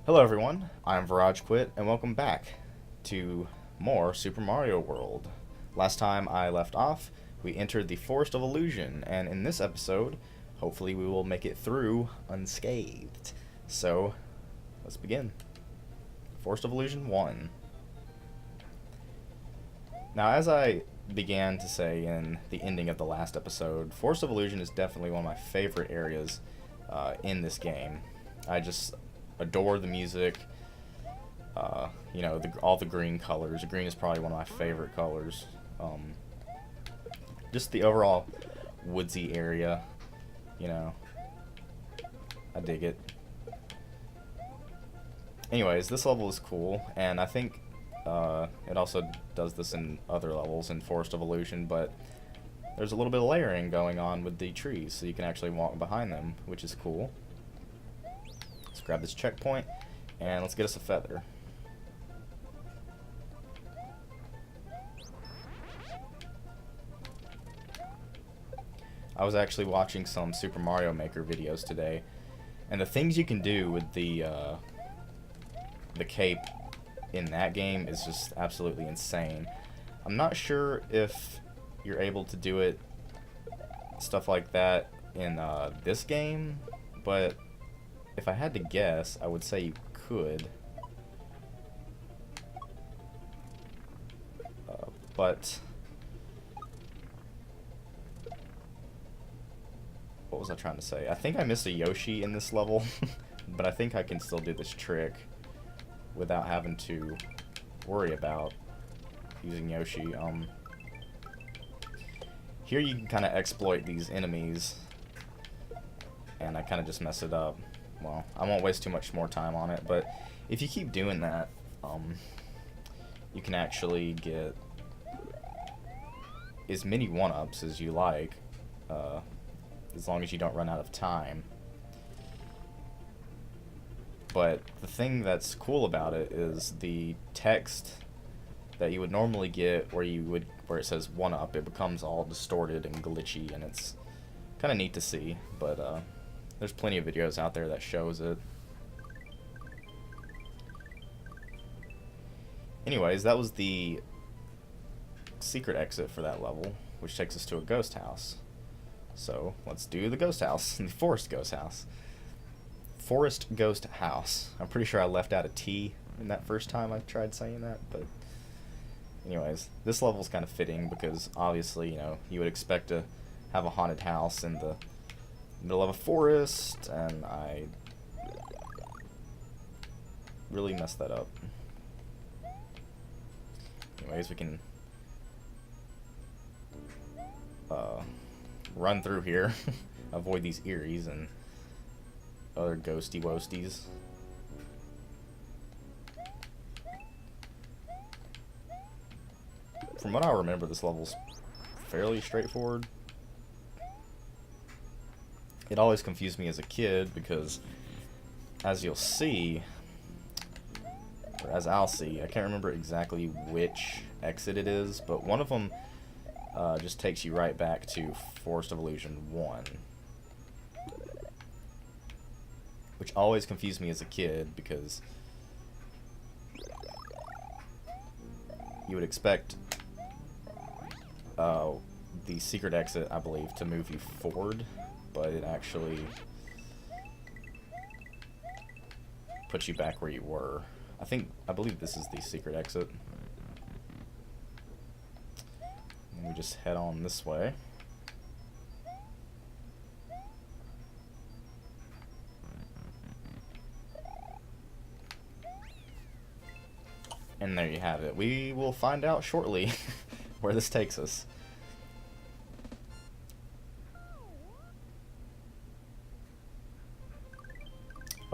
Hello everyone, I'm VirageQuit, and welcome back to more Super Mario World. Last time I left off, we entered the Forest of Illusion, and in this episode, hopefully we will make it through unscathed. So, let's begin. Forest of Illusion 1. Now, as I began to say in the ending of the last episode, Forest of Illusion is definitely one of my favorite areas in this game. I just adore the music. All the green colors. Green is probably one of my favorite colors. Just the overall woodsy area. I dig it. Anyways, this level is cool, and I think it also does this in other levels in Forest of Illusion, but there's a little bit of layering going on with the trees, so you can actually walk behind them, which is cool. Let's grab this checkpoint, and let's get us a feather. I was actually watching some Super Mario Maker videos today, and the things you can do with the cape in that game is just absolutely insane. I'm not sure if you're able to do it, stuff like that, in this game, but if I had to guess, I would say you could. But what was I trying to say? I think I missed a Yoshi in this level, but I think I can still do this trick without having to worry about using Yoshi. Here you can kind of exploit these enemies, and I kind of just mess it up. Well, I won't waste too much more time on it, but if you keep doing that, you can actually get as many one-ups as you like, as long as you don't run out of time. But the thing that's cool about it is the text that you would normally get where it says one-up, it becomes all distorted and glitchy, and it's kind of neat to see, but there's plenty of videos out there that shows it. Anyways, that was the secret exit for that level, which takes us to a ghost house. So, let's do the ghost house, the forest ghost house. Forest ghost house. I'm pretty sure I left out a T in that first time I tried saying that, but anyways, this level's kind of fitting because obviously, you would expect to have a haunted house in the middle of a forest, and I really messed that up. Anyways, we can run through here, avoid these Eries and other ghosty wosties. From what I remember, this level's fairly straightforward. It always confused me as a kid because, as you'll see, or as I'll see, I can't remember exactly which exit it is, but one of them just takes you right back to Forest of Illusion 1. Which always confused me as a kid because you would expect the secret exit, I believe, to move you forward, but it actually puts you back where you were. I believe this is the secret exit. And we just head on this way. And there you have it. We will find out shortly where this takes us.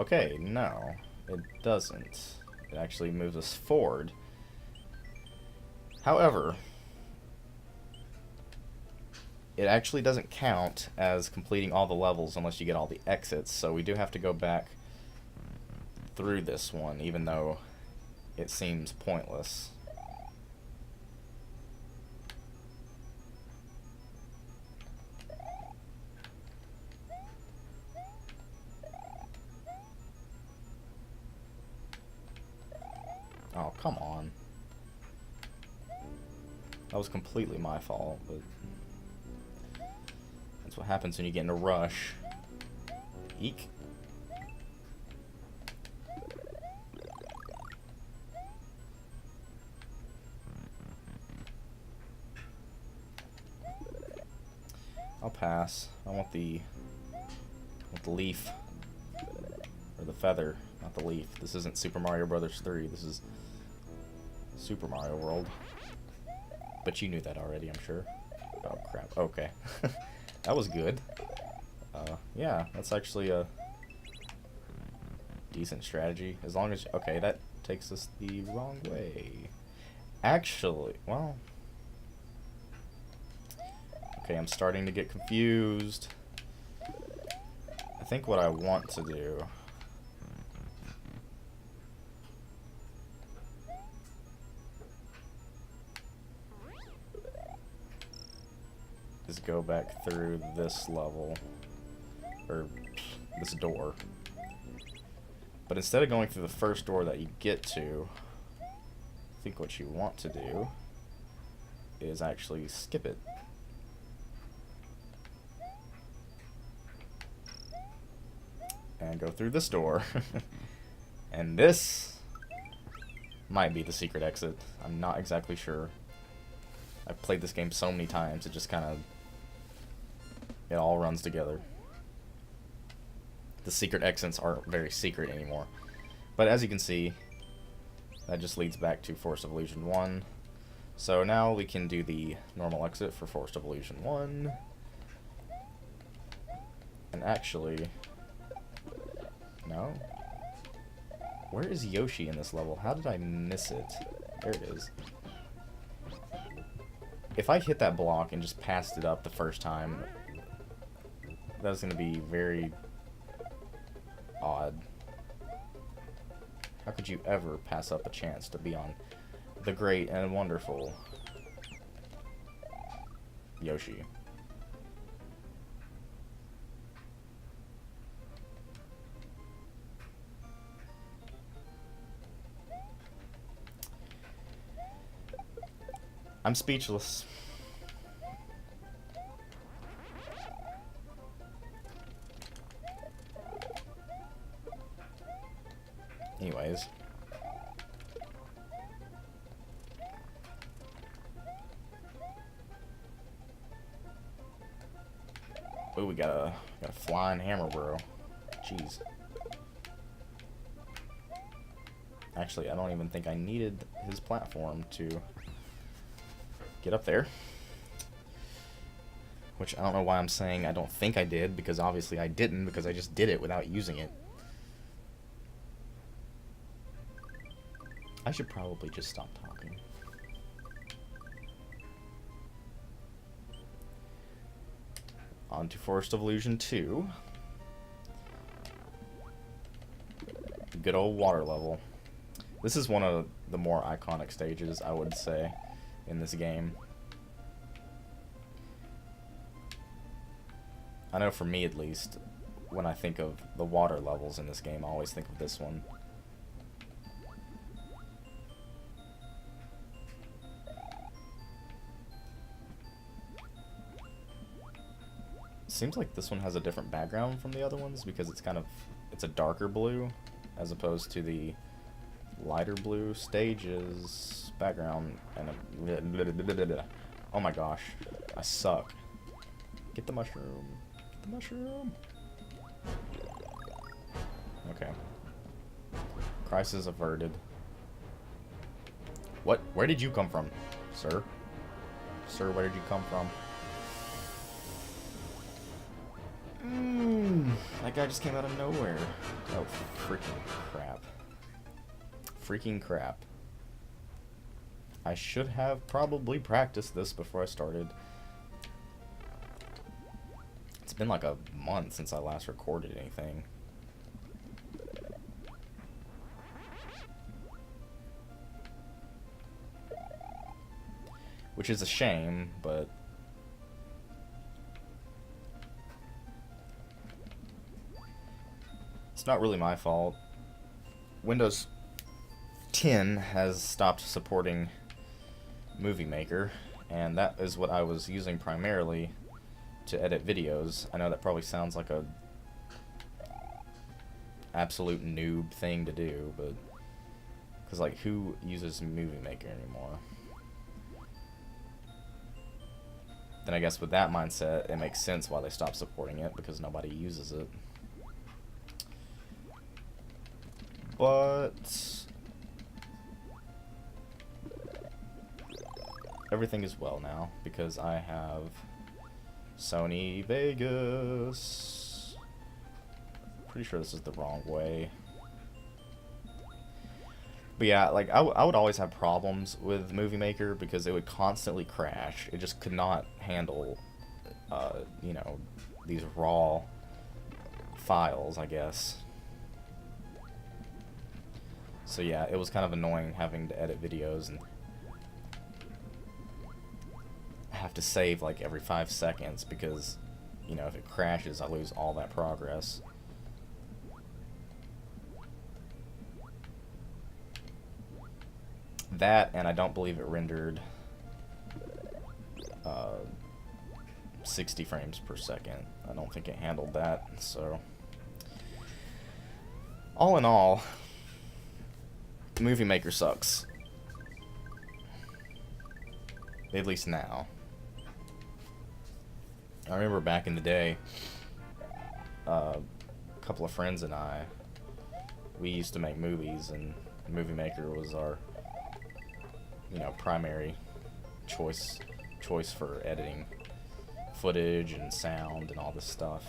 Okay, no, it doesn't. It actually moves us forward. However, it actually doesn't count as completing all the levels unless you get all the exits, so we do have to go back through this one, even though it seems pointless. Oh, come on. That was completely my fault, but that's what happens when you get in a rush. Eek. I'll pass. I want the leaf. Or the feather, not the leaf. This isn't Super Mario Brothers 3. This is Super Mario World. But you knew that already, I'm sure. Oh, crap. Okay. That was good. Yeah, that's actually a decent strategy. As long as... Okay, that takes us the wrong way. Actually, well... Okay, I'm starting to get confused. I think what I want to do... is go back through this level, or this door. But instead of going through the first door that you get to, I think what you want to do is actually skip it. And go through this door. And this might be the secret exit. I'm not exactly sure. I've played this game so many times, it just kind of... it all runs together. The secret exits aren't very secret anymore. But as you can see, that just leads back to Forest of Illusion 1. So now we can do the normal exit for Forest of Illusion 1. And actually... no? Where is Yoshi in this level? How did I miss it? There it is. If I hit that block and just passed it up the first time, that's going to be very odd. How could you ever pass up a chance to be on the great and wonderful Yoshi? I'm speechless. Anyways. Oh, we got a flying hammer, bro. Jeez. Actually, I don't even think I needed his platform to get up there. Which I don't know why I'm saying I don't think I did, because obviously I didn't, because I just did it without using it. I should probably just stop talking. On to Forest of Illusion 2. Good old water level. This is one of the more iconic stages, I would say, in this game. I know for me at least, when I think of the water levels in this game, I always think of this one. Seems like this one has a different background from the other ones because it's a darker blue as opposed to the lighter blue stages background. And oh my gosh, I suck. Get the mushroom. Get the mushroom. Okay. Crisis averted. What? Where did you come from, sir? Sir, where did you come from? That guy just came out of nowhere. Oh, freaking crap. Freaking crap. I should have probably practiced this before I started. It's been like a month since I last recorded anything. Which is a shame, but... it's not really my fault. Windows 10 has stopped supporting Movie Maker, and that is what I was using primarily to edit videos. I know that probably sounds like a absolute noob thing to do, but because like who uses Movie Maker anymore? Then I guess with that mindset, it makes sense why they stopped supporting it, because nobody uses it. But everything is well now, because I have Sony Vegas. Pretty sure this is the wrong way. But yeah, like I would always have problems with Movie Maker because it would constantly crash. It just could not handle, you know, these raw files, I guess. So yeah, it was kind of annoying having to edit videos and have to save like every 5 seconds because, you know, if it crashes, I lose all that progress. That, and I don't believe it rendered 60 frames per second. I don't think it handled that, so all in all, Movie Maker sucks. At least now. I remember back in the day, a couple of friends and I, we used to make movies, and Movie Maker was our, you know, primary choice for editing footage and sound and all this stuff.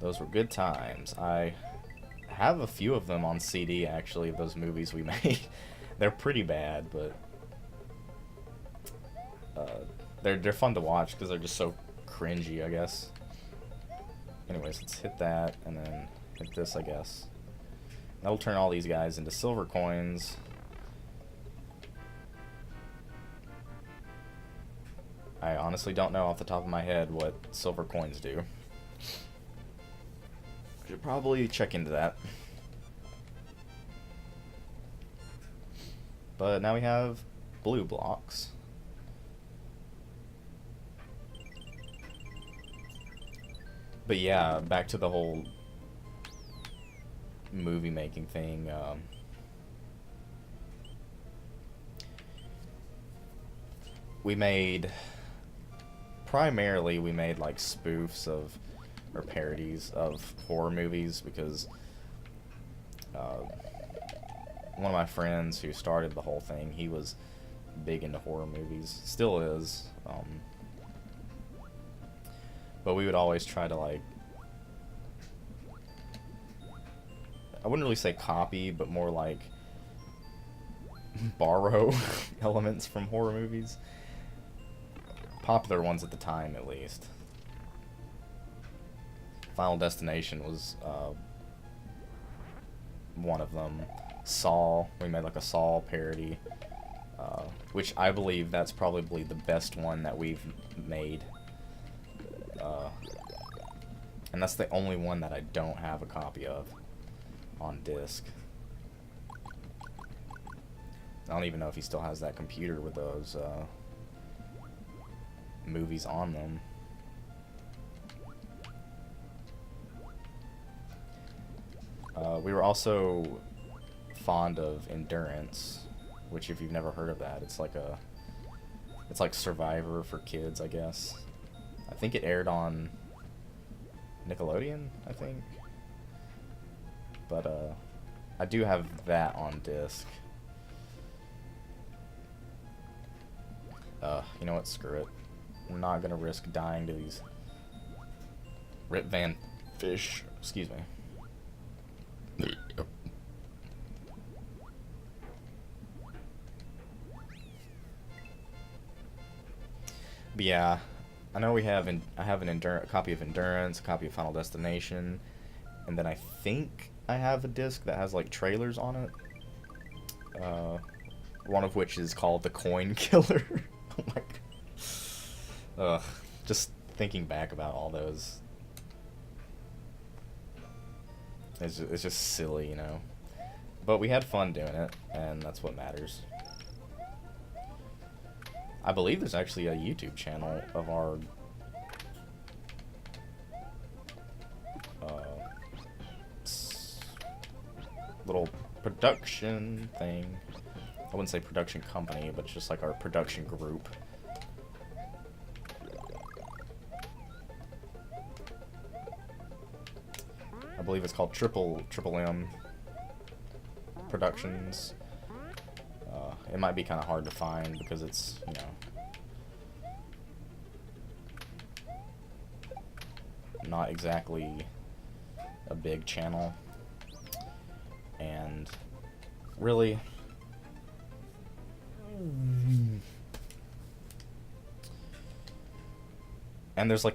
Those were good times. I have a few of them on CD, actually, of those movies we made. They're pretty bad, but they're fun to watch because they're just so cringy, I guess. Anyways, let's hit that and then hit this, I guess. That'll turn all these guys into silver coins. I honestly don't know off the top of my head what silver coins do. Should probably check into that. But now we have blue blocks. But yeah, back to the whole movie making thing. Primarily we made like spoofs of, or parodies of horror movies, because one of my friends who started the whole thing, he was big into horror movies, still is, but we would always try to, like, I wouldn't really say copy, but more like borrow elements from horror movies. Popular ones at the time, at least. Final Destination was one of them. Saw, we made like a Saw parody, which I believe that's probably the best one that we've made. And that's the only one that I don't have a copy of on disc. I don't even know if he still has that computer with those movies on them. We were also fond of Endurance, which, if you've never heard of that, it's like Survivor for kids, I guess. I think it aired on Nickelodeon, I think. But I do have that on disc. You know what? Screw it. I'm not gonna risk dying to these Rip Van Fish. Excuse me. But yeah, I know I have a copy of Endurance, a copy of Final Destination, and then I think I have a disc that has like trailers on it. One of which is called The Coin Killer. Oh my god. Ugh. Just thinking back about all those. It's just silly, you know. But we had fun doing it, and that's what matters. I believe there's actually a YouTube channel of our little production thing. I wouldn't say production company, but just like our production group. I believe it's called Triple M Productions. It might be kind of hard to find because it's, you know, not exactly a big channel. And really, and there's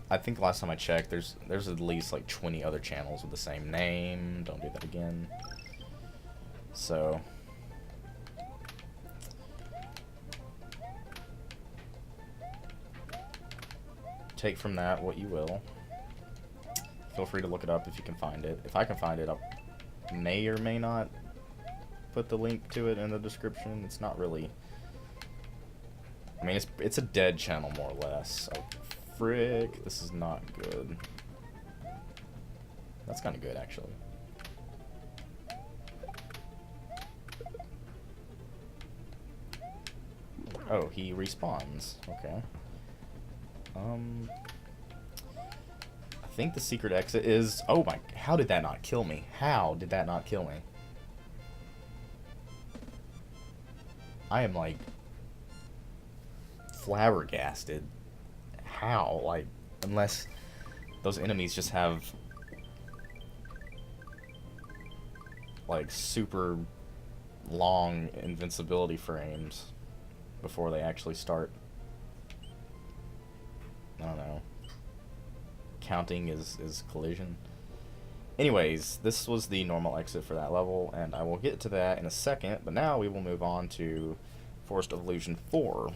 I think last time I checked, there's at least like 20 other channels with the same name. Don't do that again. So take from that what you will. Feel free to look it up if you can find it. If I can find it, I may or may not put the link to it in the description. It's not really, I mean, it's a dead channel more or less. Oh, frick, this is not good. That's kind of good, actually. Oh, he respawns. Okay. I think the secret exit is... Oh my... How did that not kill me? How did that not kill me? I am, like, flabbergasted. How? Like, unless those enemies just have, like, super long invincibility frames before they actually start, I don't know, counting as collision. Anyways, this was the normal exit for that level, and I will get to that in a second, but now we will move on to Forest of Illusion 4.